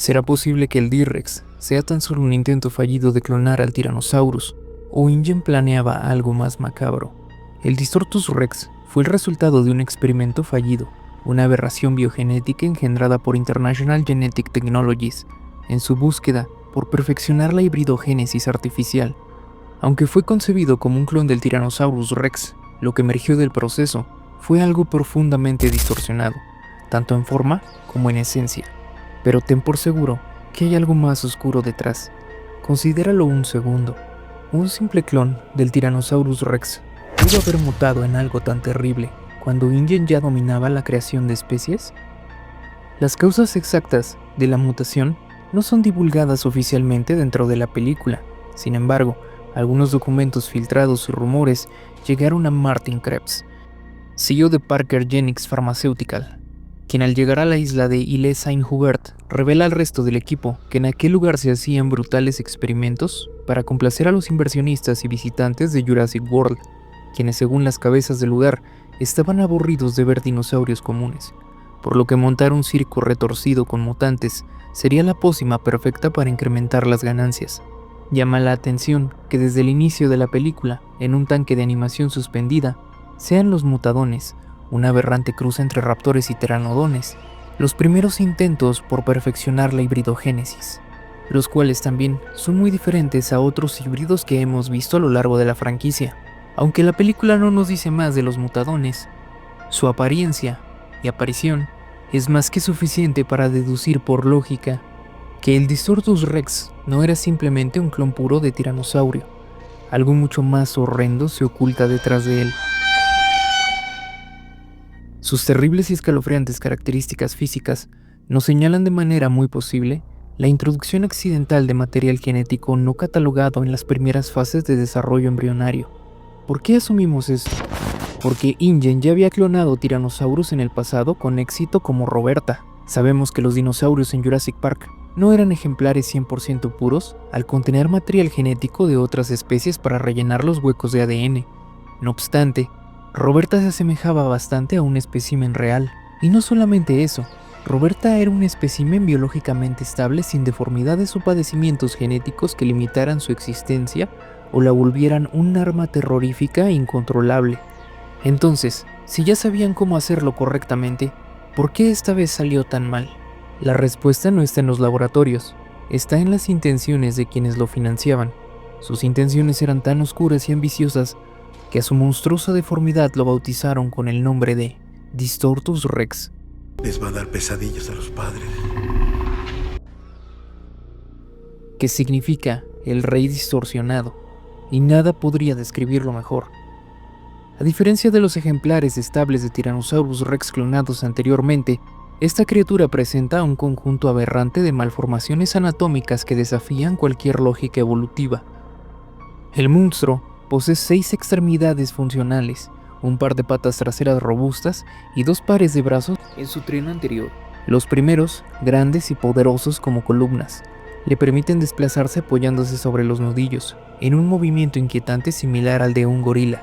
¿Será posible que el D-Rex sea tan solo un intento fallido de clonar al Tyrannosaurus? ¿O InGen planeaba algo más macabro? El Distortus Rex fue el resultado de un experimento fallido, una aberración biogenética engendrada por International Genetic Technologies, en su búsqueda por perfeccionar la hibridogénesis artificial. Aunque fue concebido como un clon del Tyrannosaurus Rex, lo que emergió del proceso fue algo profundamente distorsionado, tanto en forma como en esencia. Pero ten por seguro que hay algo más oscuro detrás. Considéralo un segundo. Un simple clon del Tyrannosaurus Rex pudo haber mutado en algo tan terrible cuando InGen ya dominaba la creación de especies. Las causas exactas de la mutación no son divulgadas oficialmente dentro de la película. Sin embargo, algunos documentos filtrados y rumores llegaron a Martin Krebs, CEO de Parker Genix Pharmaceutical, quien al llegar a la isla de Île-Saint-Hubert revela al resto del equipo que en aquel lugar se hacían brutales experimentos para complacer a los inversionistas y visitantes de Jurassic World, quienes según las cabezas del lugar estaban aburridos de ver dinosaurios comunes, por lo que montar un circo retorcido con mutantes sería la pócima perfecta para incrementar las ganancias. Llama la atención que desde el inicio de la película, en un tanque de animación suspendida, sean los mutadones, una aberrante cruza entre raptores y pteranodontes, los primeros intentos por perfeccionar la hibridogénesis, los cuales también son muy diferentes a otros híbridos que hemos visto a lo largo de la franquicia. Aunque la película no nos dice más de los mutadones, su apariencia y aparición es más que suficiente para deducir por lógica que el Distortus Rex no era simplemente un clon puro de tiranosaurio. Algo mucho más horrendo se oculta detrás de él. Sus terribles y escalofriantes características físicas nos señalan de manera muy posible la introducción accidental de material genético no catalogado en las primeras fases de desarrollo embrionario. ¿Por qué asumimos esto? Porque InGen ya había clonado tiranosaurus en el pasado con éxito como Roberta. Sabemos que los dinosaurios en Jurassic Park no eran ejemplares 100% puros al contener material genético de otras especies para rellenar los huecos de ADN. No obstante, Roberta se asemejaba bastante a un espécimen real. Y no solamente eso, Roberta era un espécimen biológicamente estable sin deformidades o padecimientos genéticos que limitaran su existencia o la volvieran un arma terrorífica e incontrolable. Entonces, si ya sabían cómo hacerlo correctamente, ¿por qué esta vez salió tan mal? La respuesta no está en los laboratorios, está en las intenciones de quienes lo financiaban. Sus intenciones eran tan oscuras y ambiciosas que a su monstruosa deformidad lo bautizaron con el nombre de Distortus Rex. Les va a dar pesadillas a los padres. Que significa el rey distorsionado, y nada podría describirlo mejor. A diferencia de los ejemplares estables de Tyrannosaurus Rex clonados anteriormente, esta criatura presenta un conjunto aberrante de malformaciones anatómicas que desafían cualquier lógica evolutiva. El monstruo posee 6 extremidades funcionales, un par de patas traseras robustas y 2 pares de brazos en su tren anterior. Los primeros, grandes y poderosos como columnas, le permiten desplazarse apoyándose sobre los nudillos, en un movimiento inquietante similar al de un gorila.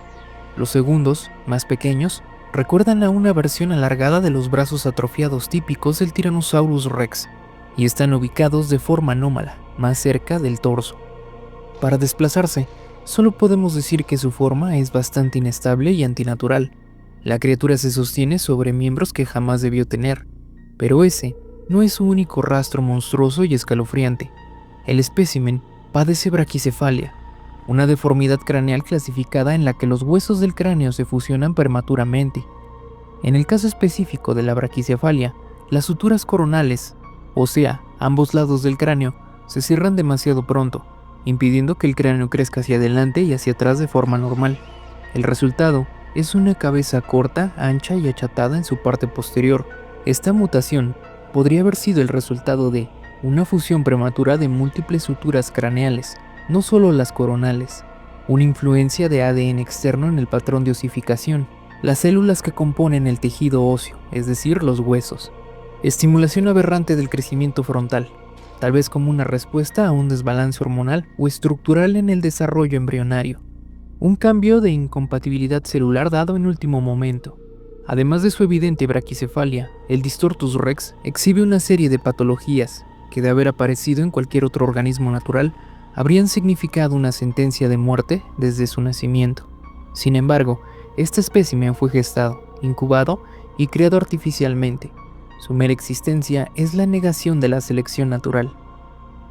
Los segundos, más pequeños, recuerdan a una versión alargada de los brazos atrofiados típicos del Tyrannosaurus Rex, y están ubicados de forma anómala, más cerca del torso. Para desplazarse, solo podemos decir que su forma es bastante inestable y antinatural. La criatura se sostiene sobre miembros que jamás debió tener, pero ese no es su único rastro monstruoso y escalofriante. El espécimen padece braquicefalia, una deformidad craneal clasificada en la que los huesos del cráneo se fusionan prematuramente. En el caso específico de la braquicefalia, las suturas coronales, o sea, ambos lados del cráneo, se cierran demasiado pronto, impidiendo que el cráneo crezca hacia adelante y hacia atrás de forma normal. El resultado es una cabeza corta, ancha y achatada en su parte posterior. Esta mutación podría haber sido el resultado de una fusión prematura de múltiples suturas craneales, no solo las coronales, una influencia de ADN externo en el patrón de osificación, las células que componen el tejido óseo, es decir, los huesos, estimulación aberrante del crecimiento frontal, tal vez como una respuesta a un desbalance hormonal o estructural en el desarrollo embrionario, un cambio de incompatibilidad celular dado en último momento. Además de su evidente braquicefalia, el Distortus Rex exhibe una serie de patologías, que de haber aparecido en cualquier otro organismo natural, habrían significado una sentencia de muerte desde su nacimiento. Sin embargo, este espécimen fue gestado, incubado y creado artificialmente. Su mera existencia es la negación de la selección natural.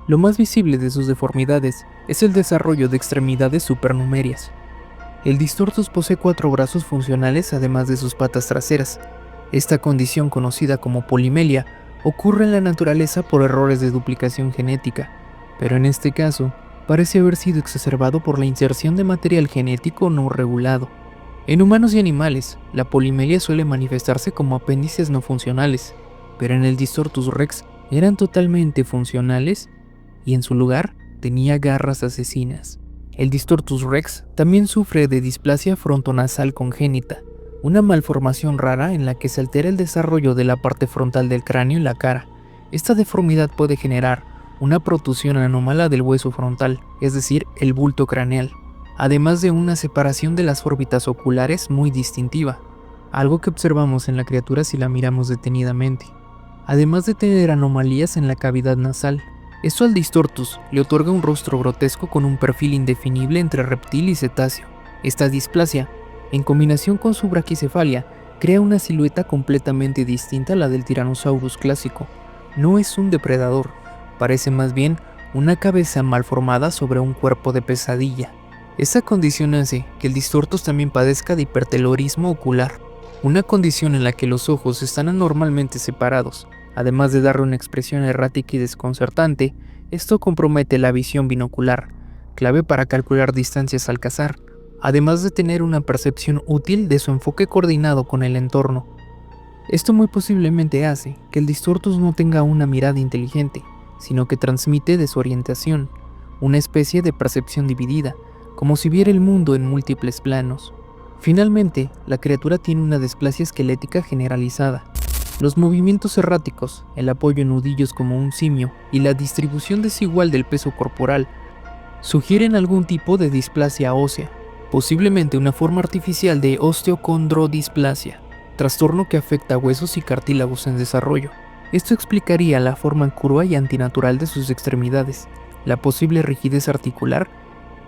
Lo más visible de sus deformidades es el desarrollo de extremidades supernumerias. El Distortus posee 4 brazos funcionales además de sus patas traseras. Esta condición, conocida como polimelia, ocurre en la naturaleza por errores de duplicación genética, pero en este caso parece haber sido exacerbado por la inserción de material genético no regulado. En humanos y animales, la polimelia suele manifestarse como apéndices no funcionales, pero en el Distortus rex eran totalmente funcionales y en su lugar tenía garras asesinas. El Distortus rex también sufre de displasia frontonasal congénita, una malformación rara en la que se altera el desarrollo de la parte frontal del cráneo y la cara. Esta deformidad puede generar una protusión anómala del hueso frontal, es decir, el bulto craneal, además de una separación de las órbitas oculares muy distintiva, algo que observamos en la criatura si la miramos detenidamente, además de tener anomalías en la cavidad nasal. Esto al Distortus le otorga un rostro grotesco con un perfil indefinible entre reptil y cetáceo. Esta displasia, en combinación con su braquicefalia, crea una silueta completamente distinta a la del Tyrannosaurus clásico. No es un depredador, parece más bien una cabeza mal formada sobre un cuerpo de pesadilla. Esta condición hace que el Distortus también padezca de hipertelorismo ocular, una condición en la que los ojos están anormalmente separados. Además de darle una expresión errática y desconcertante, esto compromete la visión binocular, clave para calcular distancias al cazar, además de tener una percepción útil de su enfoque coordinado con el entorno. Esto muy posiblemente hace que el Distortus no tenga una mirada inteligente, sino que transmite desorientación, una especie de percepción dividida, como si viera el mundo en múltiples planos. Finalmente, la criatura tiene una displasia esquelética generalizada. Los movimientos erráticos, el apoyo en nudillos como un simio y la distribución desigual del peso corporal sugieren algún tipo de displasia ósea, posiblemente una forma artificial de osteocondrodisplasia, trastorno que afecta a huesos y cartílagos en desarrollo. Esto explicaría la forma curva y antinatural de sus extremidades, la posible rigidez articular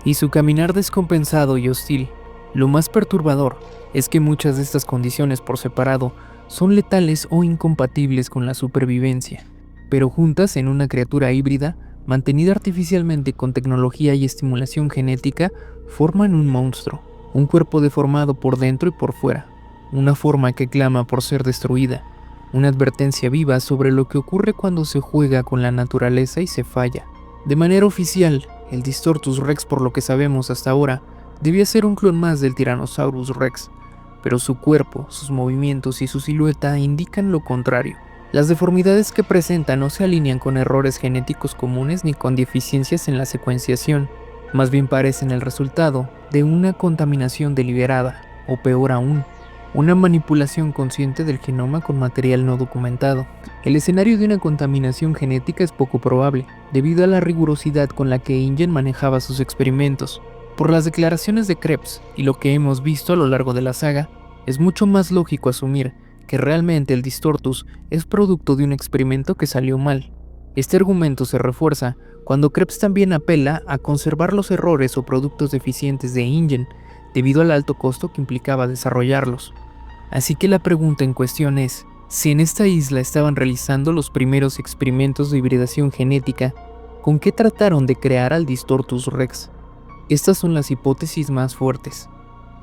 y su caminar descompensado y hostil. Lo más perturbador es que muchas de estas condiciones por separado son letales o incompatibles con la supervivencia, pero juntas en una criatura híbrida, mantenida artificialmente con tecnología y estimulación genética, forman un monstruo, un cuerpo deformado por dentro y por fuera, una forma que clama por ser destruida, una advertencia viva sobre lo que ocurre cuando se juega con la naturaleza y se falla. De manera oficial, el Distortus rex, por lo que sabemos hasta ahora, debía ser un clon más del Tyrannosaurus rex, pero su cuerpo, sus movimientos y su silueta indican lo contrario. Las deformidades que presenta no se alinean con errores genéticos comunes ni con deficiencias en la secuenciación, más bien parecen el resultado de una contaminación deliberada, o peor aún, una manipulación consciente del genoma con material no documentado. El escenario de una contaminación genética es poco probable, debido a la rigurosidad con la que InGen manejaba sus experimentos. Por las declaraciones de Krebs y lo que hemos visto a lo largo de la saga, es mucho más lógico asumir que realmente el Distortus es producto de un experimento que salió mal. Este argumento se refuerza cuando Krebs también apela a conservar los errores o productos deficientes de InGen debido al alto costo que implicaba desarrollarlos. Así que la pregunta en cuestión es, si en esta isla estaban realizando los primeros experimentos de hibridación genética, ¿con qué trataron de crear al Distortus rex? Estas son las hipótesis más fuertes.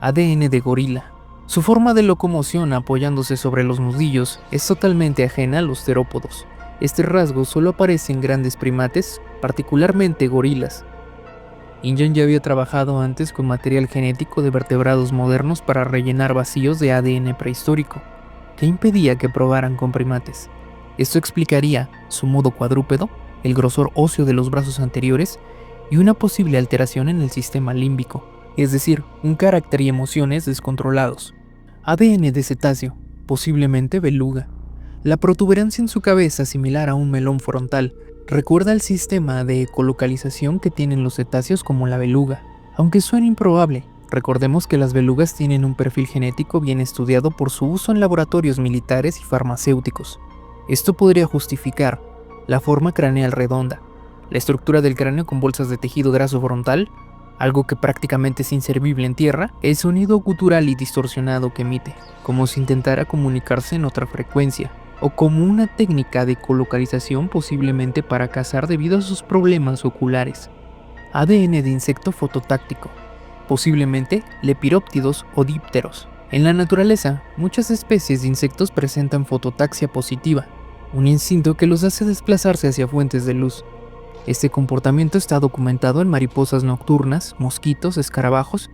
ADN de gorila. Su forma de locomoción apoyándose sobre los nudillos es totalmente ajena a los terópodos. Este rasgo solo aparece en grandes primates, particularmente gorilas. InGen ya había trabajado antes con material genético de vertebrados modernos para rellenar vacíos de ADN prehistórico, que impedía que probaran con primates. Esto explicaría su modo cuadrúpedo, el grosor óseo de los brazos anteriores y una posible alteración en el sistema límbico, es decir, un carácter y emociones descontrolados. ADN de cetáceo, posiblemente beluga. La protuberancia en su cabeza, similar a un melón frontal, recuerda el sistema de ecolocalización que tienen los cetáceos como la beluga. Aunque suene improbable, recordemos que las belugas tienen un perfil genético bien estudiado por su uso en laboratorios militares y farmacéuticos. Esto podría justificar la forma craneal redonda, la estructura del cráneo con bolsas de tejido graso frontal, algo que prácticamente es inservible en tierra, el sonido gutural y distorsionado que emite, como si intentara comunicarse en otra frecuencia, o como una técnica de colocalización posiblemente para cazar debido a sus problemas oculares. ADN de insecto fototáctico, posiblemente lepiróptidos o dípteros. En la naturaleza, muchas especies de insectos presentan fototaxia positiva, un instinto que los hace desplazarse hacia fuentes de luz. Este comportamiento está documentado en mariposas nocturnas, mosquitos, escarabajos.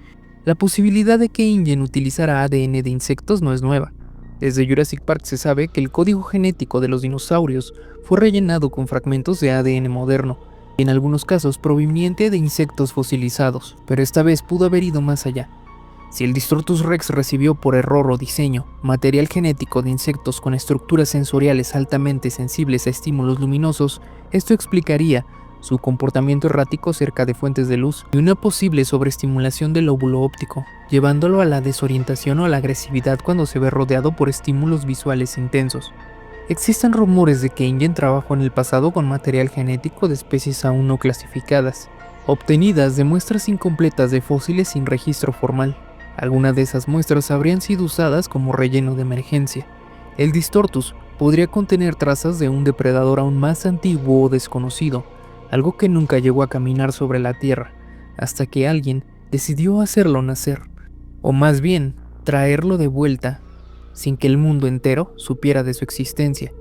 La posibilidad de que InGen utilizara ADN de insectos no es nueva. Desde Jurassic Park se sabe que el código genético de los dinosaurios fue rellenado con fragmentos de ADN moderno, y en algunos casos proveniente de insectos fosilizados, pero esta vez pudo haber ido más allá. Si el Distortus rex recibió por error o diseño material genético de insectos con estructuras sensoriales altamente sensibles a estímulos luminosos, esto explicaría su comportamiento errático cerca de fuentes de luz y una posible sobreestimulación del lóbulo óptico, llevándolo a la desorientación o a la agresividad cuando se ve rodeado por estímulos visuales intensos. Existen rumores de que InGen trabajó en el pasado con material genético de especies aún no clasificadas, obtenidas de muestras incompletas de fósiles sin registro formal. Algunas de esas muestras habrían sido usadas como relleno de emergencia. El Distortus podría contener trazas de un depredador aún más antiguo o desconocido, algo que nunca llegó a caminar sobre la Tierra, hasta que alguien decidió hacerlo nacer, o más bien, traerlo de vuelta, sin que el mundo entero supiera de su existencia.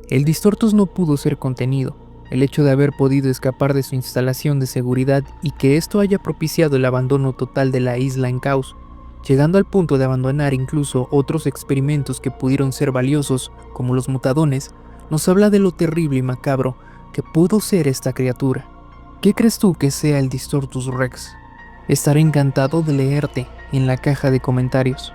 El Distortus no pudo ser contenido. El hecho de haber podido escapar de su instalación de seguridad y que esto haya propiciado el abandono total de la isla en caos, llegando al punto de abandonar incluso otros experimentos que pudieron ser valiosos, como los mutadones, nos habla de lo terrible y macabro que pudo ser esta criatura. ¿Qué crees tú que sea el Distortus rex? Estaré encantado de leerte en la caja de comentarios.